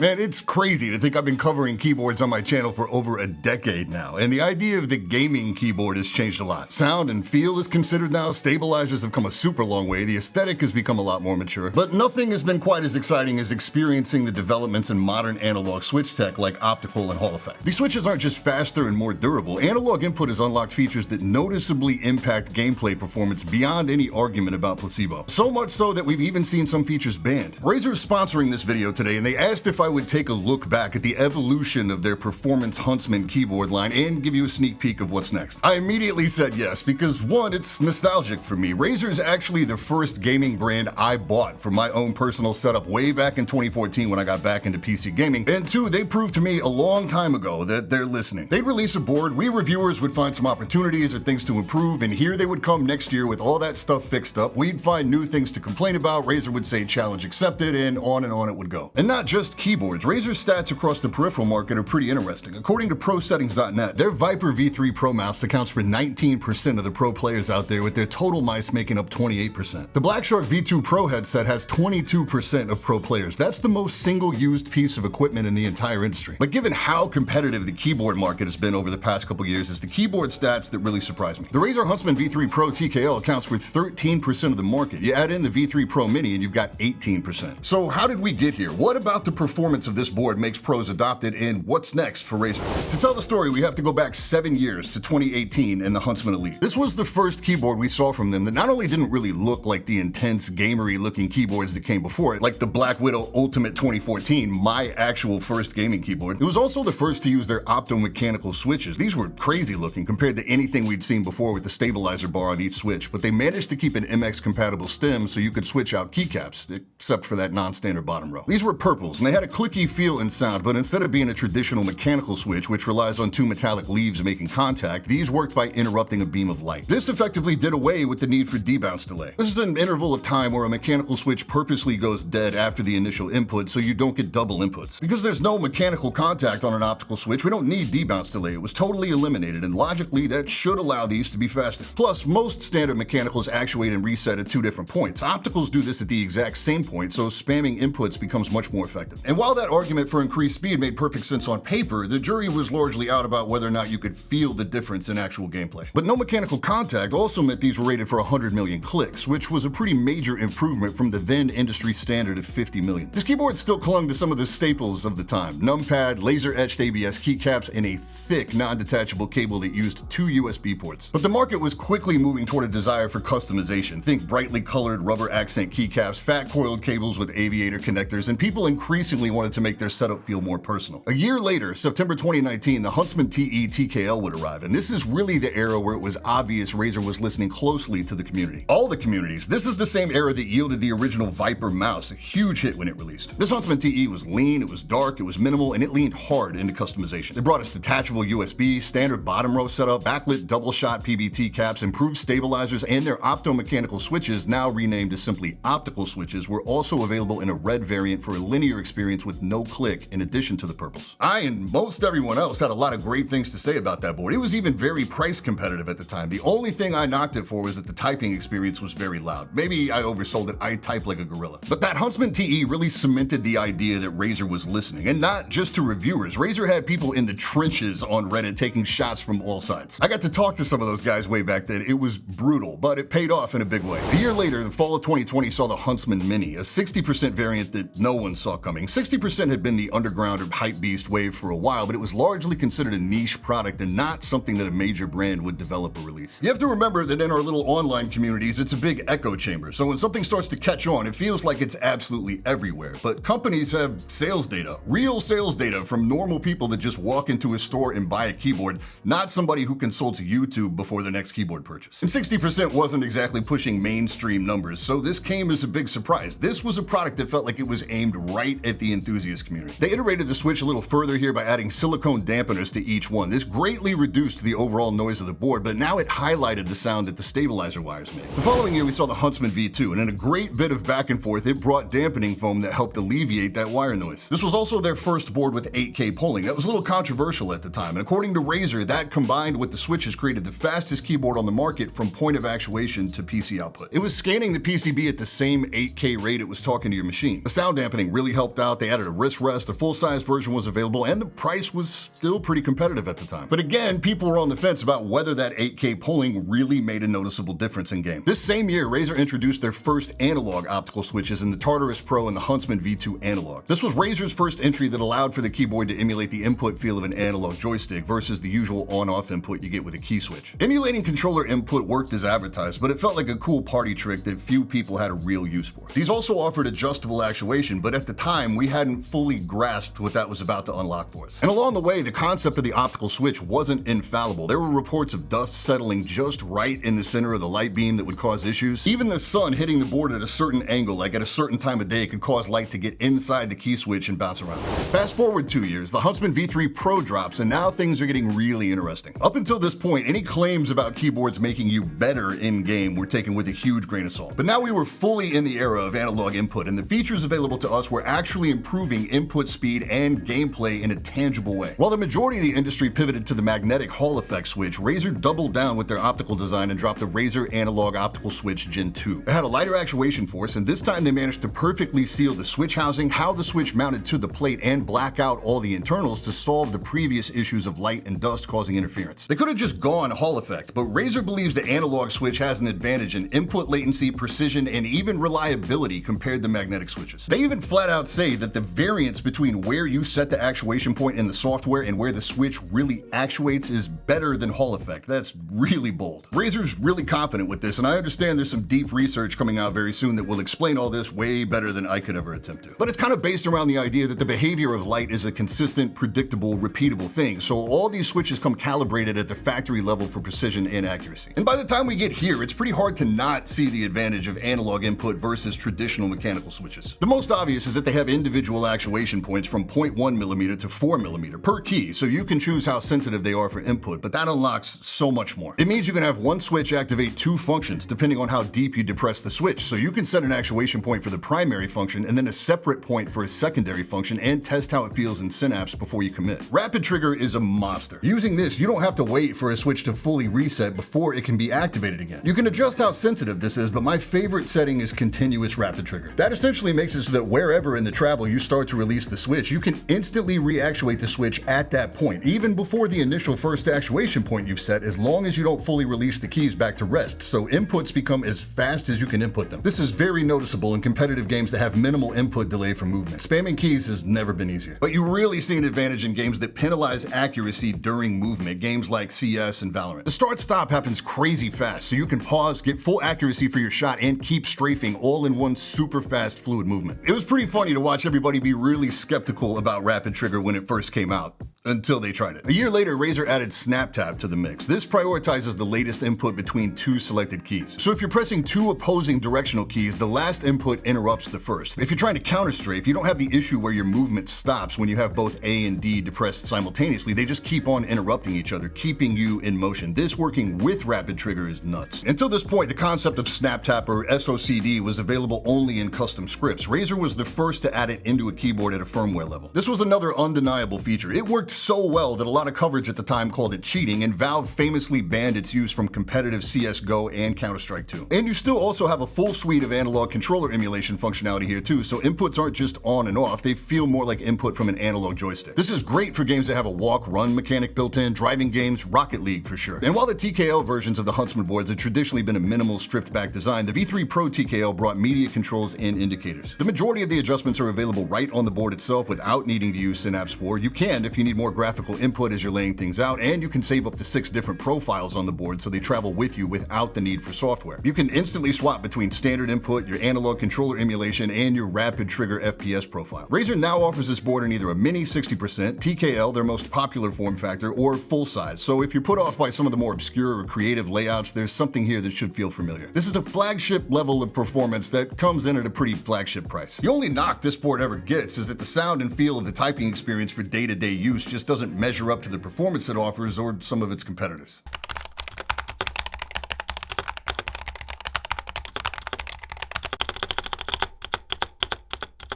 Man, it's crazy to think I've been covering keyboards on my channel for over a decade now, and the idea of the gaming keyboard has changed a lot. Sound and feel is considered now, stabilizers have come a super long way, the aesthetic has become a lot more mature, but nothing has been quite as exciting as experiencing the developments in modern analog switch tech like Optical and Hall effect. These switches aren't just faster and more durable, analog input has unlocked features that noticeably impact gameplay performance beyond any argument about placebo. So much so that we've even seen some features banned. Razer's sponsoring this video today, and they asked if I would take a look back at the evolution of their performance Huntsman keyboard line and give you a sneak peek of what's next. I immediately said yes because one, it's nostalgic for me. Razer is actually the first gaming brand I bought for my own personal setup way back in 2014 when I got back into PC gaming, and two, they proved to me a long time ago that they're listening. They'd release a board, we reviewers would find some opportunities or things to improve, and here they would come next year with all that stuff fixed up. We'd find new things to complain about, Razer would say challenge accepted, and on it would go. And not just keyboards. Razer's stats across the peripheral market are pretty interesting. According to ProSettings.net, their Viper V3 Pro mouse accounts for 19% of the pro players out there, with their total mice making up 28%. The Blackshark V2 Pro headset has 22% of pro players. That's the most single-used piece of equipment in the entire industry. But given how competitive the keyboard market has been over the past couple years, it's the keyboard stats that really surprise me. The Razer Huntsman V3 Pro TKL accounts for 13% of the market. You add in the V3 Pro Mini and you've got 18%. So how did we get here? What about the performance of this board makes pros adopt it, and what's next for Razer? To tell the story, we have to go back 7 years to 2018 and the Huntsman Elite. This was the first keyboard we saw from them that not only didn't really look like the intense gamery looking keyboards that came before it, like the Black Widow Ultimate 2014, my actual first gaming keyboard. It was also the first to use their optomechanical switches. These were crazy looking compared to anything we'd seen before with the stabilizer bar on each switch, but they managed to keep an MX compatible stem so you could switch out keycaps, except for that non-standard bottom row. These were purples, and they had a clicky feel and sound, but instead of being a traditional mechanical switch, which relies on two metallic leaves making contact, these worked by interrupting a beam of light. This effectively did away with the need for debounce delay. This is an interval of time where a mechanical switch purposely goes dead after the initial input so you don't get double inputs. Because there's no mechanical contact on an optical switch, we don't need debounce delay. It was totally eliminated, and logically that should allow these to be faster. Plus, most standard mechanicals actuate and reset at two different points. Opticals do this at the exact same point, so spamming inputs becomes much more effective. And while that argument for increased speed made perfect sense on paper, the jury was largely out about whether or not you could feel the difference in actual gameplay. But no mechanical contact also meant these were rated for 100 million clicks, which was a pretty major improvement from the then industry standard of 50 million. This keyboard still clung to some of the staples of the time: numpad, laser-etched ABS keycaps, and a thick, non-detachable cable that used two USB ports. But the market was quickly moving toward a desire for customization. Think brightly colored rubber accent keycaps, fat coiled cables with aviator connectors, and people increasingly wanted to make their setup feel more personal. A year later, September 2019, the Huntsman TE TKL would arrive, and this is really the era where it was obvious Razer was listening closely to the community. All the communities. This is the same era that yielded the original Viper mouse, a huge hit when it released. This Huntsman TE was lean, it was dark, it was minimal, and it leaned hard into customization. They brought us detachable USB, standard bottom row setup, backlit double shot PBT caps, improved stabilizers, and their optomechanical switches, now renamed as simply optical switches, were also available in a red variant for a linear experience with no click in addition to the purples. I and most everyone else had a lot of great things to say about that board. It was even very price competitive at the time. The only thing I knocked it for was that the typing experience was very loud. Maybe I oversold it, I type like a gorilla. But that Huntsman TE really cemented the idea that Razer was listening, and not just to reviewers. Razer had people in the trenches on Reddit taking shots from all sides. I got to talk to some of those guys way back then. It was brutal, but it paid off in a big way. A year later, the fall of 2020 saw the Huntsman Mini, a 60% variant that no one saw coming. 60% had been the underground or hype beast wave for a while, but it was largely considered a niche product and not something that a major brand would develop or release. You have to remember that in our little online communities, it's a big echo chamber. So when something starts to catch on, it feels like it's absolutely everywhere. But companies have sales data, real sales data from normal people that just walk into a store and buy a keyboard, not somebody who consults YouTube before their next keyboard purchase. And 60% wasn't exactly pushing mainstream numbers, so this came as a big surprise. This was a product that felt like it was aimed right at the enthusiast community. They iterated the switch a little further here by adding silicone dampeners to each one. This greatly reduced the overall noise of the board, but now it highlighted the sound that the stabilizer wires made. The following year, we saw the Huntsman V2, and in a great bit of back and forth, it brought dampening foam that helped alleviate that wire noise. This was also their first board with 8K polling. That was a little controversial at the time, and according to Razer, that combined with the switches created the fastest keyboard on the market from point of actuation to PC output. It was scanning the PCB at the same 8K rate it was talking to your machine. The sound dampening really helped out. They they added a wrist rest, a full-size version was available, and the price was still pretty competitive at the time. But again, people were on the fence about whether that 8K pulling really made a noticeable difference in game. This same year, Razer introduced their first analog optical switches in the Tartarus Pro and the Huntsman V2 analog. This was Razer's first entry that allowed for the keyboard to emulate the input feel of an analog joystick versus the usual on-off input you get with a key switch. Emulating controller input worked as advertised, but it felt like a cool party trick that few people had a real use for. These also offered adjustable actuation, but at the time, we hadn't fully grasped what that was about to unlock for us. And along the way, the concept of the optical switch wasn't infallible. There were reports of dust settling just right in the center of the light beam that would cause issues. Even the sun hitting the board at a certain angle, like at a certain time of day, could cause light to get inside the key switch and bounce around. Fast forward 2 years, the Huntsman V3 Pro drops, and now things are getting really interesting. Up until this point, any claims about keyboards making you better in-game were taken with a huge grain of salt. But now we were fully in the era of analog input, and the features available to us were actually improving input speed and gameplay in a tangible way. While the majority of the industry pivoted to the magnetic Hall effect switch, Razer doubled down with their optical design and dropped the Razer Analog Optical Switch Gen 2. It had a lighter actuation force, and this time they managed to perfectly seal the switch housing, how the switch mounted to the plate, and black out all the internals to solve the previous issues of light and dust causing interference. They could have just gone Hall effect, but Razer believes the analog switch has an advantage in input latency, precision, and even reliability compared to magnetic switches. They even flat out say that the variance between where you set the actuation point in the software and where the switch really actuates is better than Hall effect. That's really bold. Razer's really confident with this, and I understand there's some deep research coming out very soon that will explain all this way better than I could ever attempt to. But it's kind of based around the idea that the behavior of light is a consistent, predictable, repeatable thing, so all these switches come calibrated at the factory level for precision and accuracy. And by the time we get here, it's pretty hard to not see the advantage of analog input versus traditional mechanical switches. The most obvious is that they have individual actuation points from 0.1mm to 4mm per key, so you can choose how sensitive they are for input, but that unlocks so much more. It means you can have one switch activate two functions depending on how deep you depress the switch, so you can set an actuation point for the primary function and then a separate point for a secondary function and test how it feels in Synapse before you commit. Rapid Trigger is a monster. Using this, you don't have to wait for a switch to fully reset before it can be activated again. You can adjust how sensitive this is, but my favorite setting is continuous rapid trigger. That essentially makes it so that wherever in the travel you start to release the switch, you can instantly reactuate the switch at that point, even before the initial first actuation point you've set, as long as you don't fully release the keys back to rest, so inputs become as fast as you can input them. This is very noticeable in competitive games that have minimal input delay for movement. Spamming keys has never been easier. But you really see an advantage in games that penalize accuracy during movement, games like CS and Valorant. The start-stop happens crazy fast, so you can pause, get full accuracy for your shot, and keep strafing all in one super fast fluid movement. It was pretty funny to watch everybody be really skeptical about Rapid Trigger when it first came out, until they tried it. A year later, Razer added Snap Tap to the mix. This prioritizes the latest input between two selected keys. So if you're pressing two opposing directional keys, the last input interrupts the first. If you're trying to counter strafe, you don't have the issue where your movement stops when you have both A and D depressed simultaneously. They just keep on interrupting each other, keeping you in motion. This working with Rapid Trigger is nuts. Until this point, the concept of Snap Tap or SOCD was available only in custom scripts. Razer was the first to add it into a keyboard at a firmware level. This was another undeniable feature. It worked so well that a lot of coverage at the time called it cheating, and Valve famously banned its use from competitive CSGO and Counter-Strike 2. And you still also have a full suite of analog controller emulation functionality here too, so inputs aren't just on and off, they feel more like input from an analog joystick. This is great for games that have a walk-run mechanic built in, driving games, Rocket League for sure. And while the TKL versions of the Huntsman boards had traditionally been a minimal stripped-back design, the V3 Pro TKL brought media controls and indicators. The majority of the adjustments are available right on the board itself without needing to use Synapse 4. You can if you need more graphical input as you're laying things out, and you can save up to 6 different profiles on the board so they travel with you without the need for software. You can instantly swap between standard input, your analog controller emulation, and your Rapid Trigger FPS profile. Razer now offers this board in either a mini 60%, TKL, their most popular form factor, or full size, so if you're put off by some of the more obscure or creative layouts, there's something here that should feel familiar. This is a flagship level of performance that comes in at a pretty flagship price. The only knock this board ever gets is that the sound and feel of the typing experience for day-to-day use just doesn't measure up to the performance it offers or some of its competitors.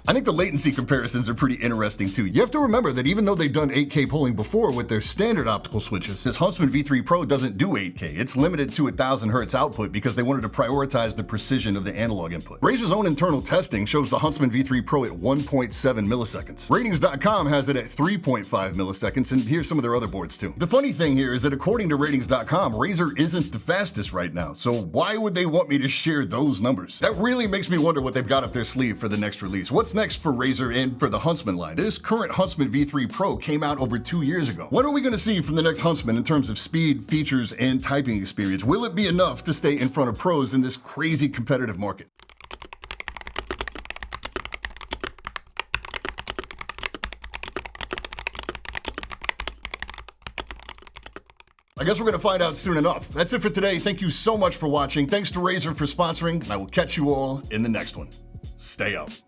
I think the latency comparisons are pretty interesting too. You have to remember that even though they've done 8K polling before with their standard optical switches, this Huntsman V3 Pro doesn't do 8K. It's limited to 1000 Hz output because they wanted to prioritize the precision of the analog input. Razer's own internal testing shows the Huntsman V3 Pro at 1.7 milliseconds. Ratings.com has it at 3.5 milliseconds, and here's some of their other boards too. The funny thing here is that according to Ratings.com, Razer isn't the fastest right now, so why would they want me to share those numbers? That really makes me wonder what they've got up their sleeve for the next release. What's next for Razer and for the Huntsman line? This current Huntsman V3 Pro came out over 2 years ago. What are we going to see from the next Huntsman in terms of speed, features, and typing experience? Will it be enough to stay in front of pros in this crazy competitive market? I guess we're going to find out soon enough. That's it for today. Thank you so much for watching. Thanks to Razer for sponsoring, and I will catch you all in the next one. Stay up.